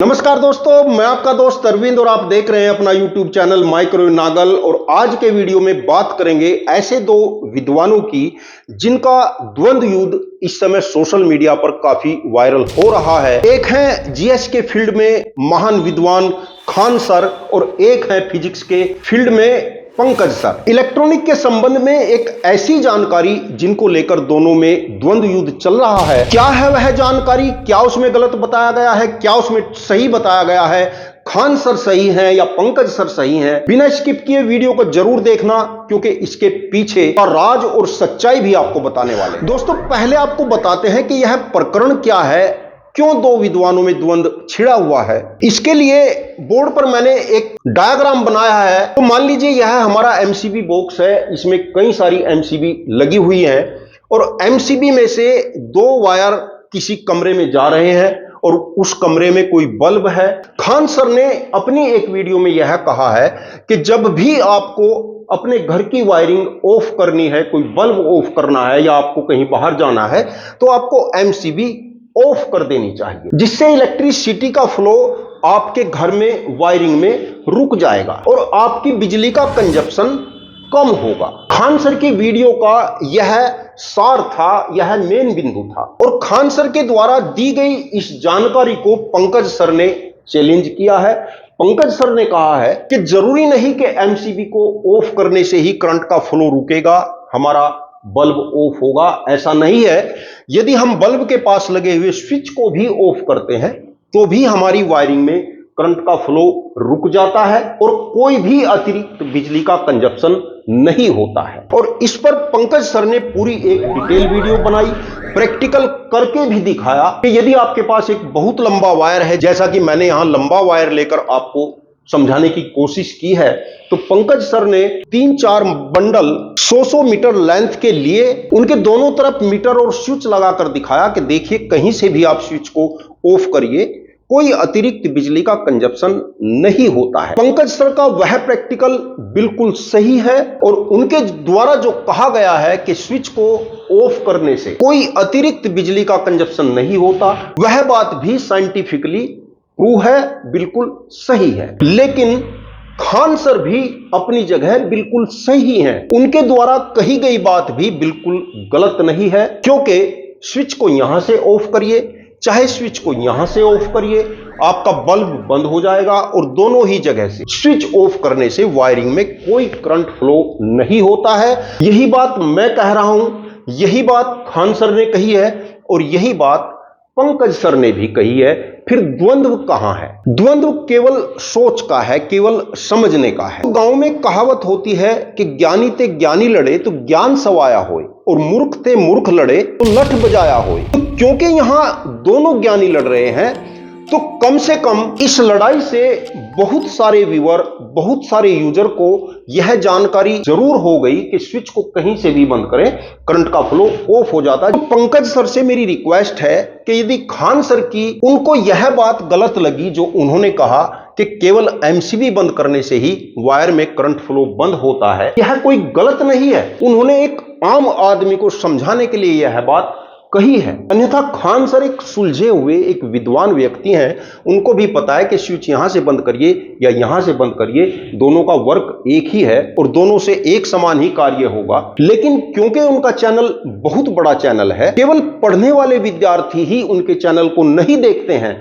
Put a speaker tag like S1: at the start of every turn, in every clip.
S1: नमस्कार दोस्तों, मैं आपका दोस्त अरविंद और आप देख रहे हैं अपना YouTube चैनल माइक्रो नागल। और आज के वीडियो में बात करेंगे ऐसे दो विद्वानों की जिनका द्वंद्व युद्ध इस समय सोशल मीडिया पर काफी वायरल हो रहा है। एक है जीएस के फील्ड में महान विद्वान खान सर और एक है फिजिक्स के फील्ड में पंकज सर। इलेक्ट्रॉनिक के संबंध में एक ऐसी जानकारी जिनको लेकर दोनों में द्वंद्व युद्ध चल रहा है। क्या है वह जानकारी? क्या उसमें गलत बताया गया है, क्या उसमें सही बताया गया है? खान सर सही हैं या पंकज सर सही हैं? बिना स्किप किए वीडियो को जरूर देखना, क्योंकि इसके पीछे का राज और सच्चाई भी आपको बताने वाले। दोस्तों, पहले आपको बताते हैं कि यह प्रकरण क्या है, क्यों दो विद्वानों में द्वंद्व छिड़ा हुआ है। इसके लिए बोर्ड पर मैंने एक डायग्राम बनाया है। तो मान लीजिए यह हमारा एमसीबी बॉक्स है, इसमें कई सारी एमसीबी लगी हुई हैं और एमसीबी में से दो वायर किसी कमरे में जा रहे हैं और उस कमरे में कोई बल्ब है। खान सर ने अपनी एक वीडियो में यह कहा है कि जब भी आपको अपने घर की वायरिंग ऑफ करनी है, कोई बल्ब ऑफ करना है या आपको कहीं बाहर जाना है, तो आपको एमसीबी ऑफ कर देनी चाहिए, जिससे इलेक्ट्रिसिटी का फ्लो आपके घर में वायरिंग में रुक जाएगा और आपकी बिजली का कंजप्शन कम होगा। खान सर की वीडियो का यह सार था, यह मेन बिंदु था। और खान सर के द्वारा दी गई इस जानकारी को पंकज सर ने चैलेंज किया है। पंकज सर ने कहा है कि जरूरी नहीं कि एमसीबी को ऑफ करने से ही करंट का फ्लो रुकेगा, हमारा बल्ब ऑफ होगा, ऐसा नहीं है। यदि हम बल्ब के पास लगे हुए स्विच को भी ऑफ करते हैं तो भी हमारी वायरिंग में करंट का फ्लो रुक जाता है और कोई भी अतिरिक्त बिजली का कंजप्शन नहीं होता है। और इस पर पंकज सर ने पूरी एक डिटेल वीडियो बनाई, प्रैक्टिकल करके भी दिखाया कि यदि आपके पास एक बहुत लंबा वायर है, जैसा कि मैंने यहां लंबा वायर लेकर आपको समझाने की कोशिश की है, तो पंकज सर ने 3-4 बंडल 100 मीटर लेंथ के लिए उनके दोनों तरफ मीटर और स्विच लगाकर दिखाया कि देखिए कहीं से भी आप स्विच को ऑफ करिए, कोई अतिरिक्त बिजली का कंजप्शन नहीं होता है। पंकज सर का वह प्रैक्टिकल बिल्कुल सही है और उनके द्वारा जो कहा गया है कि स्विच को ऑफ करने से कोई अतिरिक्त बिजली का कंजप्शन नहीं होता, वह बात भी साइंटिफिकली प्रूव है, बिल्कुल सही है। लेकिन खान सर भी अपनी जगह बिल्कुल सही हैं। उनके द्वारा कही गई बात भी बिल्कुल गलत नहीं है, क्योंकि स्विच को यहां से ऑफ करिए, चाहे स्विच को यहां से ऑफ करिए, आपका बल्ब बंद हो जाएगा और दोनों ही जगह से स्विच ऑफ करने से वायरिंग में कोई करंट फ्लो नहीं होता है। यही बात मैं कह रहा हूं, यही बात खान सर ने कही है और यही बात पंकज सर ने भी कही है। फिर द्वंद्व कहां है? द्वंद्व केवल सोच का है, केवल समझने का है। गांव में कहावत होती है कि ज्ञानी ते ज्ञानी लड़े तो ज्ञान सवाया होए और मूर्ख ते मूर्ख लड़े तो लठ बजाया होए। तो क्योंकि यहां दोनों ज्ञानी लड़ रहे हैं, तो कम से कम इस लड़ाई से बहुत सारे व्यूअर, बहुत सारे यूजर को यह जानकारी जरूर हो गई कि स्विच को कहीं से भी बंद करें, करंट का फ्लो ऑफ हो जाता है। तो पंकज सर से मेरी रिक्वेस्ट है कि यदि खान सर की उनको यह बात गलत लगी जो उन्होंने कहा कि केवल एमसीबी बंद करने से ही वायर में करंट फ्लो बंद होता है, यह कोई गलत नहीं है। उन्होंने एक आम आदमी को समझाने के लिए यह बात कही है। अन्यथा खान सर एक सुलझे हुए एक विद्वान व्यक्ति हैं, उनको भी पता है कि स्विच यहां से बंद करिए या यहां से बंद करिए, दोनों का वर्क एक ही है और दोनों से एक समान ही कार्य होगा। लेकिन क्योंकि उनका चैनल बहुत बड़ा चैनल है, केवल पढ़ने वाले विद्यार्थी ही उनके चैनल को नहीं देखते हैं,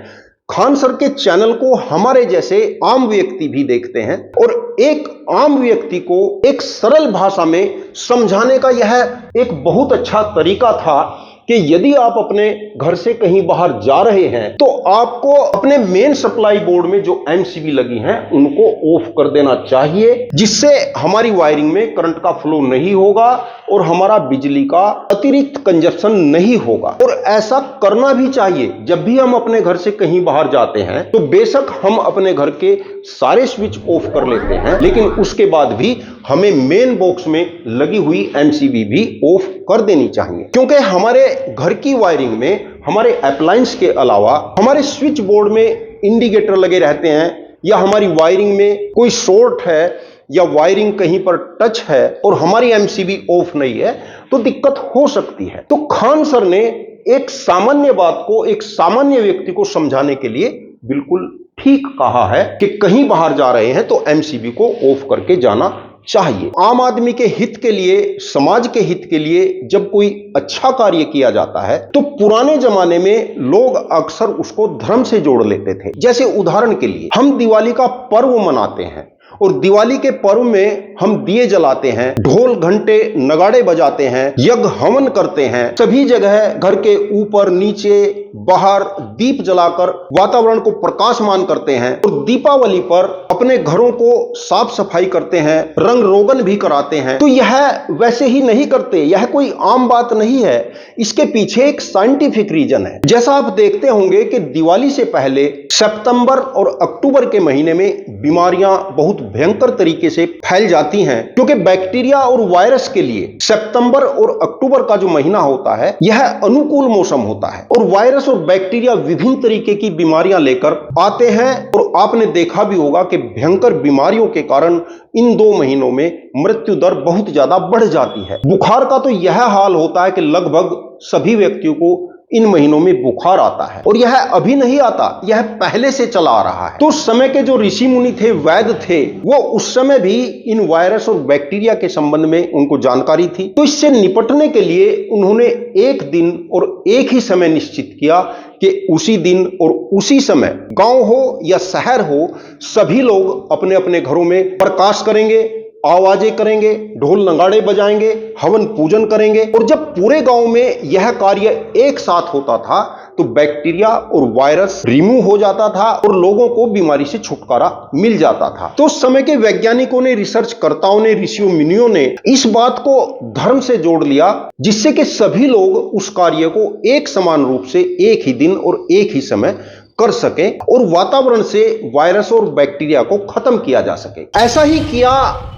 S1: खान सर के चैनल को हमारे जैसे आम व्यक्ति भी देखते हैं और एक आम व्यक्ति को एक सरल भाषा में समझाने का यह एक बहुत अच्छा तरीका था कि यदि आप अपने घर से कहीं बाहर जा रहे हैं तो आपको अपने मेन सप्लाई बोर्ड में जो एमसीबी लगी हैं उनको ऑफ कर देना चाहिए, जिससे हमारी वायरिंग में करंट का फ्लो नहीं होगा और हमारा बिजली का अतिरिक्त कंजप्शन नहीं होगा। और ऐसा करना भी चाहिए। जब भी हम अपने घर से कहीं बाहर जाते हैं तो बेशक हम अपने घर के सारे स्विच ऑफ कर लेते हैं, लेकिन उसके बाद भी हमें मेन बॉक्स में लगी हुई एमसीबी भी ऑफ कर देनी चाहिए, क्योंकि हमारे घर की वायरिंग में हमारे अप्लायंस के अलावा हमारे स्विच बोर्ड में इंडिकेटर लगे रहते हैं, या हमारी वायरिंग में कोई शॉर्ट है या वायरिंग कहीं पर टच है और हमारी एमसीबी ऑफ नहीं है, तो दिक्कत हो सकती है। तो खान सर ने एक सामान्य बात को एक सामान्य व्यक्ति को समझाने के लिए बिल्कुल ठीक कहा है कि कहीं बाहर जा रहे हैं तो एमसीबी को ऑफ करके जाना चाहिए। आम आदमी के हित के लिए, समाज के हित के लिए जब कोई अच्छा कार्य किया जाता है तो पुराने जमाने में लोग अक्सर उसको धर्म से जोड़ लेते थे। जैसे उदाहरण के लिए हम दिवाली का पर्व मनाते हैं और दिवाली के पर्व में हम दिए जलाते हैं, ढोल घंटे नगाड़े बजाते हैं, यज्ञ हवन करते हैं, सभी जगह घर के ऊपर नीचे बाहर दीप जलाकर वातावरण को प्रकाशमान करते हैं और दीपावली पर अपने घरों को साफ सफाई करते हैं, रंग रोगन भी कराते हैं। तो यह वैसे ही नहीं करते, यह कोई आम बात नहीं है, इसके पीछे एक साइंटिफिक रीजन है। जैसा आप देखते होंगे कि दिवाली से पहले सितंबर और अक्टूबर के महीने में बीमारियां बहुत भयंकर तरीके से फैल जाती हैं, क्योंकि बैक्टीरिया और वायरस के लिए सितंबर और अक्टूबर का जो महीना होता है यह अनुकूल मौसम होता है और वायरस और बैक्टीरिया विभिन्न तरीके की बीमारियां लेकर आते हैं। और आपने देखा भी होगा कि भयंकर बीमारियों के कारण इन 2 महीनों में मृत्यु दर बहुत ज्यादा बढ़ जाती है। बुखार का तो यह हाल होता है कि लगभग सभी व्यक्तियों को इन महीनों में बुखार आता है और यह अभी नहीं आता, यह पहले से चला आ रहा है। तो उस समय के जो ऋषि मुनि थे, वैद्य थे, वो उस समय भी इन वायरस और बैक्टीरिया के संबंध में उनको जानकारी थी। तो इससे निपटने के लिए उन्होंने एक दिन और एक ही समय निश्चित किया कि उसी दिन और उसी समय गांव हो या शहर हो, सभी लोग अपने अपने घरों में प्रकाश करेंगे, आवाजें करेंगे, ढोल नगाड़े बजाएंगे, हवन पूजन करेंगे। और जब पूरे गांव में यह कार्य एक साथ होता था तो बैक्टीरिया और वायरस रिमूव हो जाता था और लोगों को बीमारी से छुटकारा मिल जाता था। तो उस समय के वैज्ञानिकों ने, रिसर्चकर्ताओं ने, ऋषियों मुनियों ने इस बात को धर्म से जोड़ लिया, जिससे कि सभी लोग उस कार्य को एक समान रूप से एक ही दिन और एक ही समय कर सके और वातावरण से वायरस और बैक्टीरिया को खत्म किया जा सके। ऐसा ही किया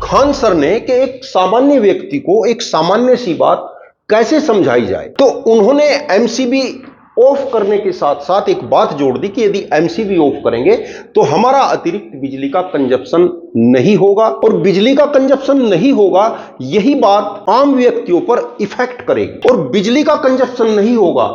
S1: खान सर ने कि एक सामान्य व्यक्ति को एक सामान्य सी बात कैसे समझाई जाए। तो उन्होंने एमसीबी ऑफ करने के साथ साथ एक बात जोड़ दी कि यदि एमसीबी ऑफ करेंगे तो हमारा अतिरिक्त बिजली का कंजप्शन नहीं होगा और बिजली का कंजप्शन नहीं होगा, यही बात आम व्यक्तियों पर इफेक्ट करेगी और बिजली का कंजप्शन नहीं होगा,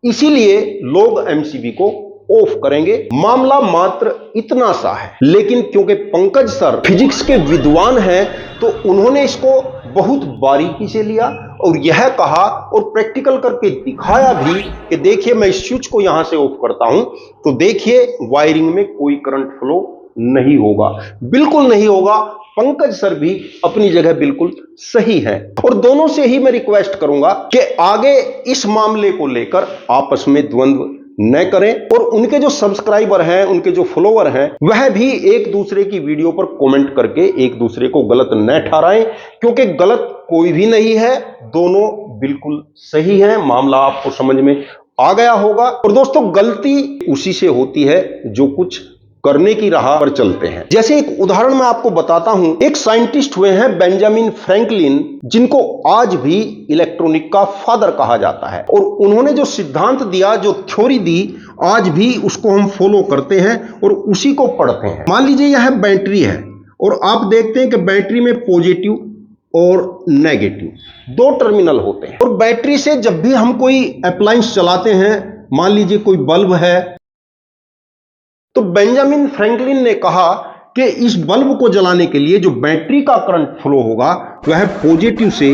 S1: इसीलिए लोग एमसीबी को ऑफ करेंगे। मामला मात्र इतना सा है, लेकिन क्योंकि पंकज सर फिजिक्स के विद्वान हैं तो उन्होंने इसको बहुत बारीकी से लिया और यह कहा और प्रैक्टिकल करके दिखाया भी कि देखिए मैं इस स्विच को यहां से ऑफ करता हूं तो देखिए वायरिंग में कोई करंट फ्लो नहीं होगा, बिल्कुल नहीं होगा। पंकज सर भी अपनी जगह बिल्कुल सही है और दोनों से ही मैं रिक्वेस्ट करूंगा कि आगे इस मामले को लेकर आपस में द्वंद्व न करें और उनके जो सब्सक्राइबर हैं, उनके जो फॉलोअर हैं, वह भी एक दूसरे की वीडियो पर कमेंट करके एक दूसरे को गलत न ठहराएं, क्योंकि गलत कोई भी नहीं है, दोनों बिल्कुल सही हैं। मामला आपको समझ में आ गया होगा। और दोस्तों, गलती उसी से होती है जो कुछ करने की राह पर चलते हैं। जैसे एक उदाहरण मैं आपको बताता हूं, एक साइंटिस्ट हुए हैं बेंजामिन फ्रैंकलिन, जिनको आज भी इलेक्ट्रॉनिक का फादर कहा जाता है और उन्होंने जो सिद्धांत दिया, जो थ्योरी दी, आज भी उसको हम फॉलो करते हैं और उसी को पढ़ते हैं। मान लीजिए यह बैटरी है और आप देखते हैं कि बैटरी में पॉजिटिव और नेगेटिव 2 टर्मिनल होते हैं और बैटरी से जब भी हम कोई अप्लायंस चलाते हैं, मान लीजिए कोई बल्ब है, तो बेंजामिन फ्रैंकलिन ने कहा कि इस बल्ब को जलाने के लिए जो बैटरी का करंट फ्लो होगा वह पॉजिटिव से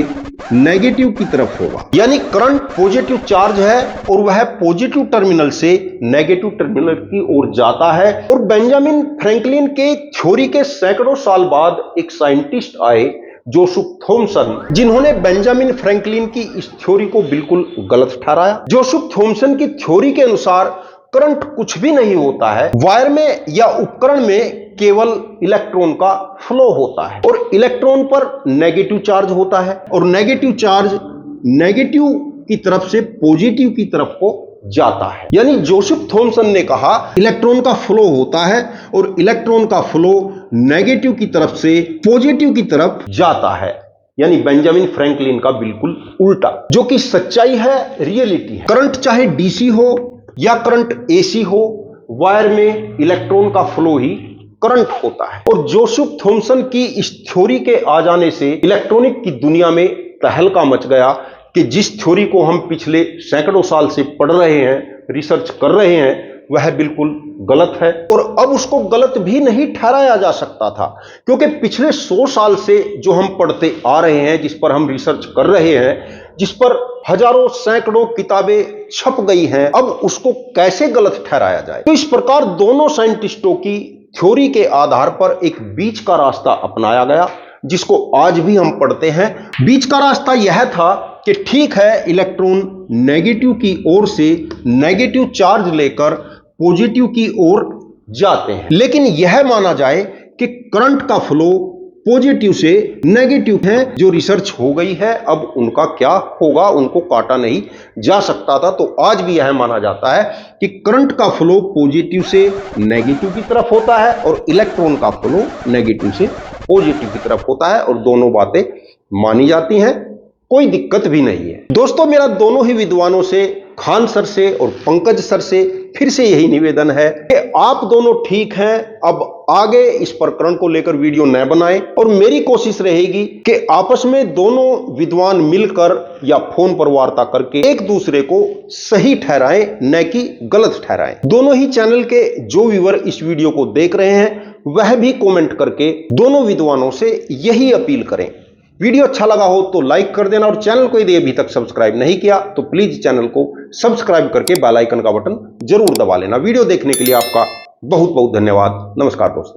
S1: नेगेटिव की तरफ होगा, यानी करंट पॉजिटिव चार्ज है और वह पॉजिटिव टर्मिनल से नेगेटिव टर्मिनल की ओर जाता है। और बेंजामिन फ्रैंकलिन के थ्योरी के सैकड़ों साल बाद एक साइंटिस्ट आए, जोसेफ थॉमसन, जिन्होंने बेंजामिन फ्रैंकलिन की इस थ्योरी को बिल्कुल गलत ठहराया। जोसेफ थॉमसन की थ्योरी के अनुसार करंट कुछ भी नहीं होता है, वायर में या उपकरण में केवल इलेक्ट्रॉन का फ्लो होता है और इलेक्ट्रॉन पर नेगेटिव चार्ज होता है और नेगेटिव चार्ज नेगेटिव की तरफ से पॉजिटिव की तरफ को जाता है। यानी जोसेफ थॉमसन ने कहा इलेक्ट्रॉन का फ्लो होता है और इलेक्ट्रॉन का फ्लो नेगेटिव की तरफ से पॉजिटिव की तरफ जाता है, यानी बेंजामिन फ्रैंकलिन का बिल्कुल उल्टा, जो कि सच्चाई है, रियलिटी है। करंट चाहे डीसी हो या करंट एसी हो, वायर में इलेक्ट्रॉन का फ्लो ही करंट होता है। और जोसेफ थॉमसन की इस थ्योरी के आ जाने से इलेक्ट्रॉनिक की दुनिया में तहलका मच गया कि जिस थ्योरी को हम पिछले सैकड़ों साल से पढ़ रहे हैं, रिसर्च कर रहे हैं, वह बिल्कुल गलत है और अब उसको गलत भी नहीं ठहराया जा सकता था, क्योंकि पिछले 100 साल से जो हम पढ़ते आ रहे हैं, जिस पर हम रिसर्च कर रहे हैं, जिस पर हजारों सैकड़ों किताबें छप गई हैं, अब उसको कैसे गलत ठहराया जाए। तो इस प्रकार दोनों साइंटिस्टों की थ्योरी के आधार पर एक बीच का रास्ता अपनाया गया, जिसको आज भी हम पढ़ते हैं। बीच का रास्ता यह था कि ठीक है, इलेक्ट्रॉन नेगेटिव की ओर से नेगेटिव चार्ज लेकर पॉजिटिव की ओर जाते हैं, लेकिन यह माना जाए कि करंट का फ्लो पॉजिटिव से नेगेटिव है। जो रिसर्च हो गई है, अब उनका क्या होगा उनको काटा नहीं जा सकता था। तो आज भी यह माना जाता है कि करंट का फ्लो पॉजिटिव से नेगेटिव की तरफ होता है और इलेक्ट्रॉन का फ्लो नेगेटिव से पॉजिटिव की तरफ होता है, और दोनों बातें मानी जाती हैं, कोई दिक्कत भी नहीं है। दोस्तों, मेरा दोनों ही विद्वानों से, खान सर से और पंकज सर से फिर से यही निवेदन है कि आप दोनों ठीक हैं, अब आगे इस प्रकरण को लेकर वीडियो न बनाएं, और मेरी कोशिश रहेगी कि आपस में दोनों विद्वान मिलकर या फोन पर वार्ता करके एक दूसरे को सही ठहराएं, न कि गलत ठहराएं। दोनों ही चैनल के जो व्यूअर इस वीडियो को देख रहे हैं, वह भी कमेंट करके दोनों विद्वानों से यही अपील करें। वीडियो अच्छा लगा हो तो लाइक कर देना, और चैनल को यदि अभी तक सब्सक्राइब नहीं किया तो प्लीज चैनल को सब्सक्राइब करके बेल आइकन का बटन जरूर दबा लेना। वीडियो देखने के लिए आपका बहुत बहुत धन्यवाद। नमस्कार दोस्तों।